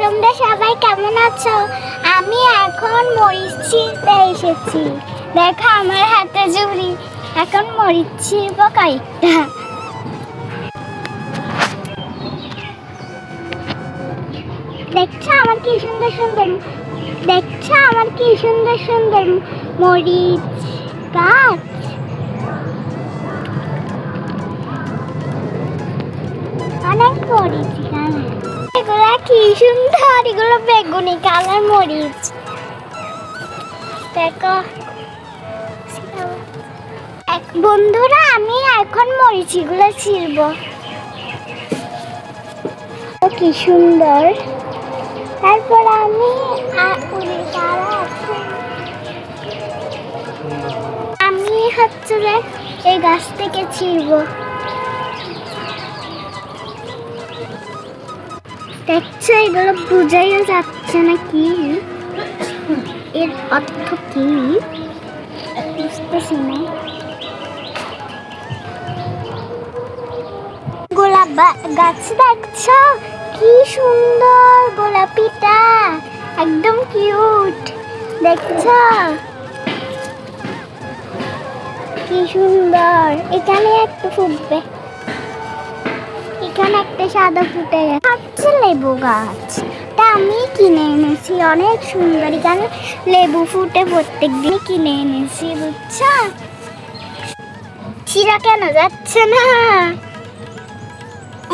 তোমরা সবাই কেমন আছো? আমি এখন মরিচ ছিঁড়তে এসেছি। দেখো আমার হাতে ঝুড়ি, এখন মরিচ ছিঁড়বো কয়েকটা। দেখছো আমার কি সুন্দর সুন্দর, দেখছো আমার কি সুন্দর সুন্দর মরিচ গাছ। অনেক মরিচ গাছ, এগুলো কি সুন্দর, এগুলো বেগুনি কালার মরিচ। দেখো বন্ধুরা, আমি এখন মরিচগুলো ছিঁড়বো। কি সুন্দর। তারপর আমি হচ্ছে যে এই গাছ থেকে ছিঁড়বো। দেখছো এগুলো বুঝাইও যাচ্ছে না কি এর অর্থ কি, বুঝতেছি না। গোলাপ গাছ দেখছো কি সুন্দর, গোলাপিটা একদম কিউট। দেখছো কি সুন্দর, এখানে একটু ফুটবে, এখানে একটা সাদা ফুটে গেছে। লেবু গাছ আমি কিনে এনেছি, অনেক সুন্দর। এখানে লেবু ফুটে প্রত্যেক দিন কিনে এনেছি, বুঝছো? ছিঁড়া কেন যাচ্ছে না,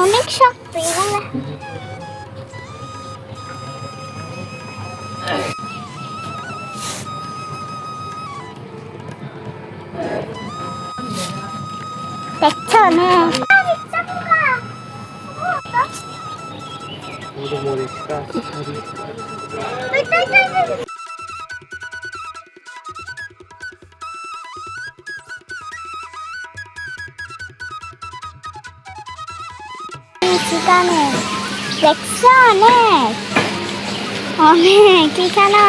অনেক শক্ত এগুলো। দেখছো না দেখছো অনেক অনেক এখানে।